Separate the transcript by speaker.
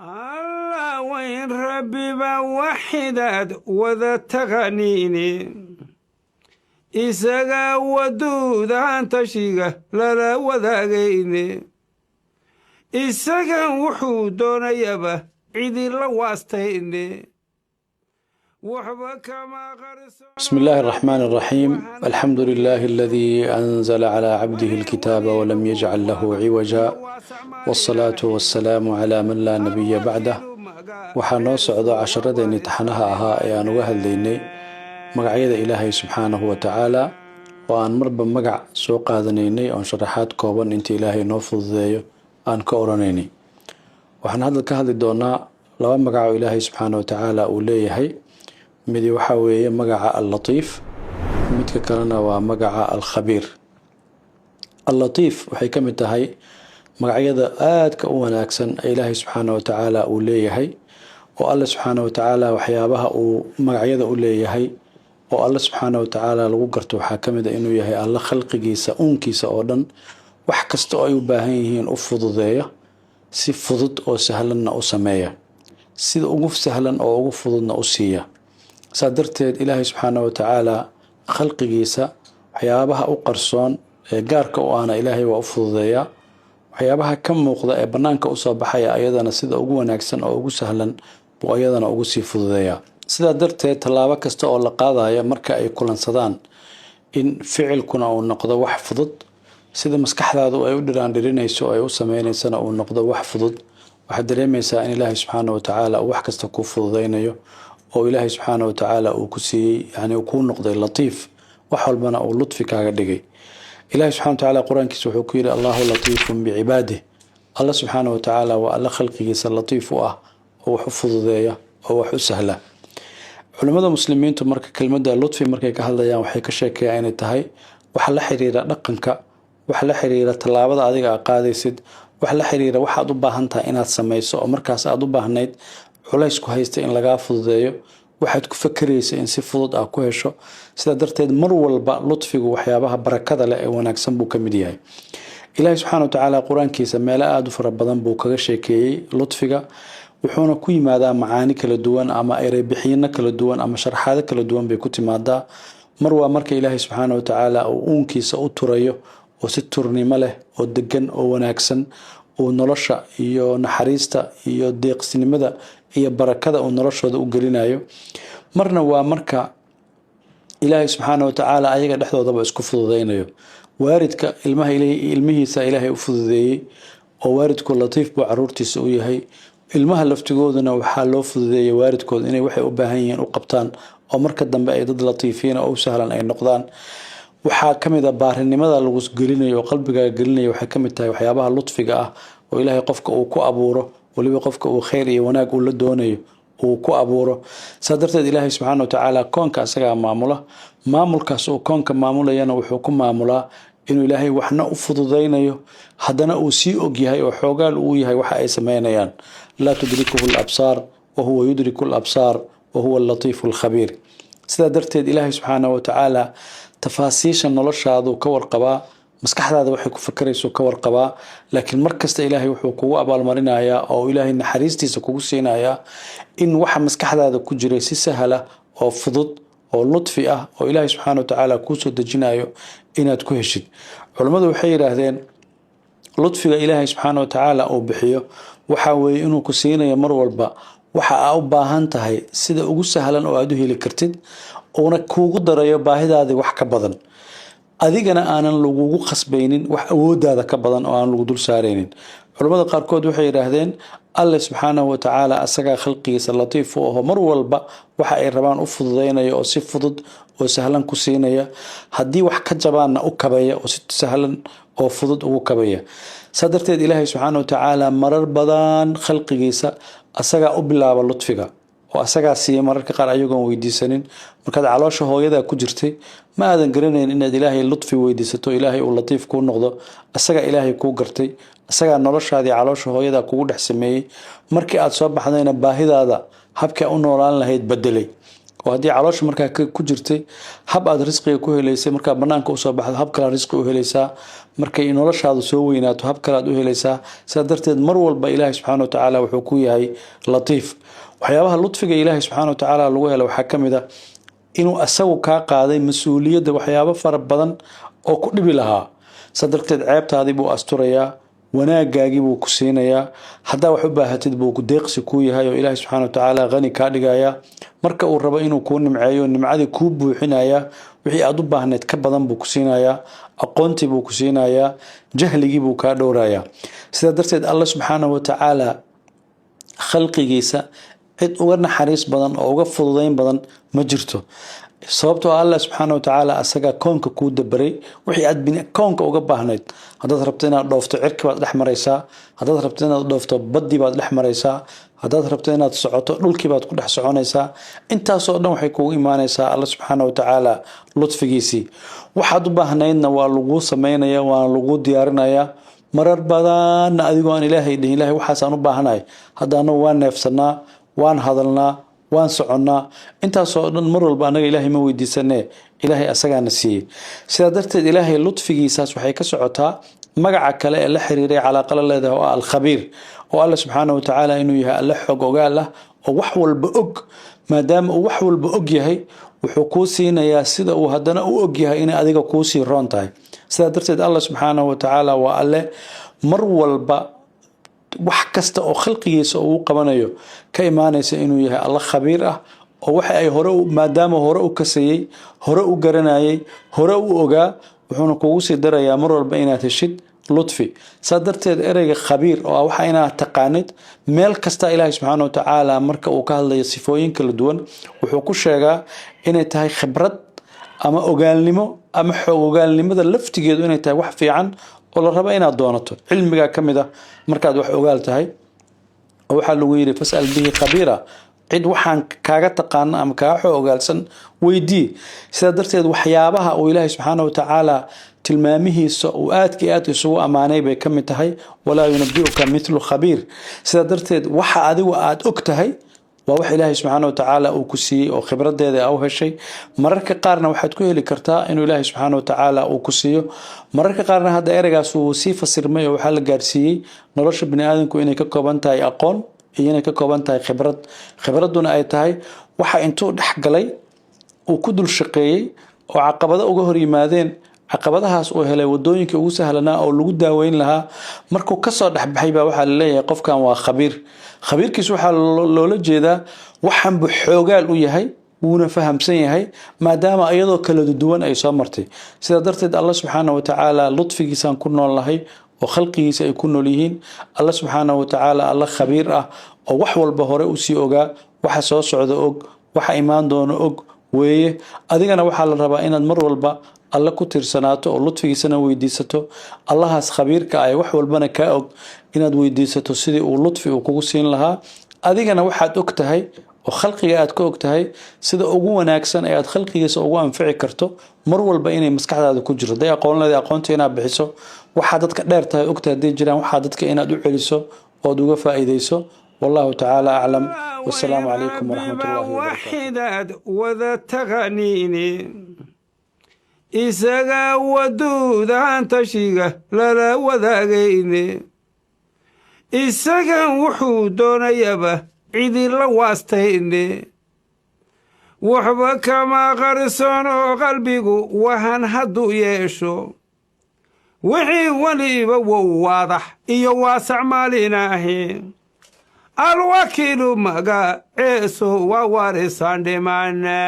Speaker 1: الله وين ربي بوحدات وذا تغنيني إساقا ودود عن تشيقة لا وذاقيني إساقا وحودون يبا عيدي لواستيني
Speaker 2: بسم الله الرحمن الرحيم الحمد لله الذي أنزل على عبده الكتاب ولم يجعل له عوجا والصلاة والسلام على من لا نبي بعده وحنو سعود عشرة نتحنها أها أيان وهل ليني مقعيد إلهي سبحانه وتعالى وأن مربا مقع سوق هذنيني أن شرحات كوبان انت إلهي نوفض ذي أن كورنيني وحن هذا كهذا الدونا لو مقع إلهي سبحانه وتعالى أوليهي مدي وحاوية مقع اللطيف مدك كلنا ومقع الخبير اللطيف وحي كمتهي مقعيدا آدك وناكسن إلهي سبحانه وتعالى أوليهي والله سبحانه وتعالى وحيابها ومقعيدا أوليهي والله سبحانه وتعالى لو قرتو حاكمدا إنو يهي الله خلق جيسا أونكيسا أودن وحكستو أيو باهيهين أفضضية سي فضض أو سهلن أو سمية سيد أقف سهلن أو أقف فضضن أو سية سادرتيد إلهي سبحانه وتعالى خلق جيسا وحيابها أقرصون قارك وأنا إلهي وأفضضية وحيابها كم موقضة بنانك أصابحيا أيضا سيد أقو ناكسن أو أقو سهلن وأيضا أقو سي فضضية sidaa darteed tallaabo kasta oo la qaadayo marka ay kulansadaan in ficilkuna uu noqdo wax fudud sida maskaxdaadu ay u dhiraandhirinayso ay u sameeynaysan uu noqdo wax fudud waxa dareemaysaa in Ilaahay subhanahu wa ta'ala wax kasta ku fududeynayo oo Ilaahay subhanahu wa ta'ala uu ku siiyay yani uu ku noqday latiif wax walbana uu lutfi kaaga dhigay Ilaahay subhanahu wa ta'ala quraankiisa wuxuu ku yiri Allahu latiifun bi'ibaadihi Allah subhanahu wa ta'ala wa alla khalqigiisa latiif oo wax fududeeya oo wax u sahla culimada muslimiintu marka kelmadda lutfi markay ka hadlayaan waxay ka sheekayaan inay tahay wax la xiriira dhaqanka wax la xiriira talaabada adiga qaadaysid wax la xiriira waxaad u baahan tahay inaad sameeyso oo markaas aad u baahnayd culays ku haysta in laga fududeeyo waxaad ku fakaraysaa in si fudud aad ku hesho sida darteed mar walba lutfigu waxyaabaha barakada leh ee wanaagsan buu ka mid yahay Ilaahay subhanahu wa ta'ala quraankiisa meel aad u fara badan buu kaga sheekeeyay lutfiga wuxuuna ku yimaadaa macaani kala duwan ama eray bixiyana kala duwan ama sharxaado kala duwan bay ku timaadaa mar waa marka Ilaahay subhanahu wa ta'ala uu uunkiisa u turayo oo si turnimo leh oo degan oo wanaagsan oo nolosha iyo naxariista iyo deeqsinimada iyo barakada uu noloshooda u gelinayo marna waa marka Ilaahay subhanahu wa ta'ala ayaga dhexdoodaba isku fududeynayo waaridka ilmihiisa Ilaahay u fududeeyay oo waaridku latiif buu caruurtiisa u yahay ilmaha laftigooduna waxa loo fududeeyay waaridkood inay waxay u baahan yihiin u qabtaan oo marka dambe ay dad latiifiin oo sahlan ay noqdaan waxa kamida baarinimada lagu gelinayo qalbiga gelinayo waxa kamid tahay waxyaabaha lutfiga ah oo Ilaahay qofka uu ku abuuro waliba qofka uu khayr iyo wanaag u la doonayo uu ku abuuro sadarteed Ilaahay subhanahu wa ta'ala koonka asaga maamulkaas oo koonka maamulayana wuxuu ku maamulaa inuu Ilaahay waxna u fududeynayo hadana uu sii og yahay oo xoogaal uu yahay waxa ay sameynayaan لا تدركه الأبصار وهو يدرك الأبصار وهو اللطيف الخبير سيدا درتيد إلهي سبحانه وتعالى تفاسيش النلش هذا كور قبا مسكح هذا وحي كفكريسو كور قبا لكن مركز إلهي وحي كوا أبال مرينا يا أو إلهي نحريستي سكوسينا يا إن وحا مسكح هذا كجريسي سهلة أو فضد أو لطفئة أو إلهي سبحانه وتعالى كوسو دجنايو إنا تكوهشد علماء وحي هذين لطفئة إلهي سبحانه وتعالى أو بحيه waxa weey inuu ku siinayo mar walba waxa aad u baahan tahay sida ugu sahlan oo aad u heli kartid oo kuugu darayo baahidaada wax ka badan adigana aanan lagugu khasbaynin wax awoodaada ka badan oo aan lagu dul saareynin culimada qaar kood waxay yiraahdeen Allah subhanahu wa ta'ala asaga khalqiisa latiif oo mar walba waxa ay rabaan u fududeynayo oo si fudud oo sahlan ku siinaya hadii wax ka jabaana u kabaya oo si sahlan oo fudud ugu kabaya sadarteed Ilaahay subhanahu wa ta'ala marar badan khalqigiisa asaga u bilaaba lutfiga oo asaga siiyay mararka qaar ayagoon weydiisanin markaad caloosha hooyada ku jirtay ma aadan garanayn inaad Ilaahay lutfi weydiisato Ilaahay uu latiif ku noqdo asaga Ilaahay ku gartay asaga noloshaadii caloosha hooyada kugu dhex sameeyay markii aad soo baxdayna baahidaada habka u noolaan lahayd bedelay haddii caloosha markaa ku jirtay hab aad risqiga ku helaysay markaa banaanka usoo baxdo hab kale risqi u helaysaa markay noloshaadu soo weynaato hab kale aad u helaysaa sidaa darteed mar walba ilaahay subxaana wa tacaala wuxuu ku yahay latiif waxyaabaha ludfiga ilaahay subxaana wa tacaala lagu helo waxaa ka mid a inuu asagu kaa qaaday mas-uuliyadda waxyaabo fara badan oo ku dhibi lahaa sidaa darteed ceebtaadii buu asturayaa wanaagaagii buu ku siinayaa haddaa wax u baahatid buu ku deeqsi kuu yahay oo ilaahay subxaana wa tacaala qani kaa dhigaya marka uu rabo inuu kuu nimceeyo nimcadii kuu buuxinaya wixii aad u baahneed ka badan buu ku siinayaa aqoontii buu ku siinayaa jahligii buu kaa dhowrayaa sidaa darteed alla subxaana wa tacaala khalqigiisa cid uga naxariis badan oo uga fududayn badan ma jirto sababtoo Allah subxaana wa tacaala asaga koonka kuu dabaray wixii aad koonka uga baahnayd haddaad rabto inaad dhoofto cirki baad dhex maraysaa haddaad rabto inaad dhoofto baddi baad dhex maraysaa haddaad rabto inaad socoto dhulkii baad ku dhex soconaysaa intaasoo dhan waxay kugu imaanaysaa alla subxaana wa tacaala ludfigiisii waxaad u baahnaydna waa laguu samaynaya waana laguu diyaarinayaa marar badanna adigoo aan ilaahay dhihin ilaahay waxaasaan u baahanahay haddaana waan neefsanaa waan hadalnaa waan soconnaa intaasoo dhan mar walba annaga ilaahay ma weydiisanee ilaahay asagaana siiyey sidaa darteed ilaahay ludfigiisaas waxay ka socotaa magaca kale ee la xiriiray calaaqala leedahay oo ah alkhabiir oo alla subxaana wa tacaala inuu yahay alla xog ogaal ah oo wax walba og maadaama uu wax walba og yahay wuxuu kuu siinayaa sida uu haddana u og yahay inay adiga kuu sii roon tahay sidaa darteed alla subxaana wa tacaala waa alle mar walba wax kasta oo khalqigiisa uu qabanayo ka imaanaysa inuu yahay alla khabiir ah oo waxa ay hore maadaama hore u kasayay hore u garanayay hore u ogaa wuxuuna kugu sii darayaa mar walba inaad heshid ludfi saa darteed ereyga khabiir oo waxa inaad taqaanid meel kasta ilaahay subxaana wa tacaala marka uu ka hadlayo sifooyin kala duwan wuxuu ku sheegaa inay tahay khibrad ama ogaalnimo ama xoog ogaalnimada laftigeedu inay tahay wax fiican oo la rabo inaad doonato cilmiga ka mid ah markaad wax ogaal tahay oo waxaa lagu yiri fasal bihi khabira cid waxaan kaaga taqaan ama kaaga xoo ogaalsan weydii sida darteed waxyaabaha oo ilaahay subxaana wa tacaala tilmaamihiisa uu aad isugu amaanay bay ka mid tahay walaa yunabbi'uka mithlu khabiir sida darteed waxa adigu aad og tahay waa wax ilaahay subxaana wa tacaala uu ku siiyey oo khibradeeda aw heshay mararka qaarna waxaad ku heli kartaa inuu ilaahay subxaana wa tacaala uu ku siiyo mararka qaarna hadda ereygaas uu sii fasirmay oo waxaa la gaarsiiyey nolosha bini aadamku inay ka kooban tahay aqoon iyo inay ka kooban tahay khibraduna ay tahay waxa intuu dhex galay uu ku dul shaqeeyey oo caqabado uga hor yimaadeen caqabadahaas uu helay wadooyinkii ugu sahlanaa oo lagu daaweyn lahaa markuu kasoo dhexbaxay baa waxaa laleeyahay qofkan waa khabiir khabiirkiis waxaa loola jeedaa waxan buu xoogaal u yahay wuuna fahamsan yahay maadaama iyadoo kala duwan ay soo martay sidaa darteed alla subxaana wa tacaala ludfigiisaan ku nool nahay oo khalqigiisa ay ku nool yihiin alla subxaana wa tacaala alla khabiir ah oo wax walba hore usii ogaa waxa soo socda og waxa imaan doono og weeye adigana waxaa la rabaa inaad mar walba alla ku tirsanaato oo ludfigiisana weydiisato allahaas khabiirka ah wax walbana ka og inaad weydiisato sidii uu ludfi uu kugu siin lahaa adigana waxaad og tahay oo khalqiga aad ka og tahay sida ugu wanaagsan ee aad khalqigiisa ugu anfici karto mar walba inay maskaxdaada ku jirto day aqoonleeda aqoonta inaad bixiso waxa dadka dheer tahay ogtahay hadday jiraan waxa dadka inaad u celiso ood uga faa'iideyso والله تعالى أعلم والسلام عليكم ورحمة الله
Speaker 1: وبركاته وذا تغنيني إساقا ودودا تشيغا للا وذاقيني إساقا وحودون يبا عيدي لواستيني وحبك ما غرسونو قلبيقو وهن هدو يشو وحي وليبا وواضح إيو واسع ماليناهي الوكيل مغا عيسو ووارسان دمانا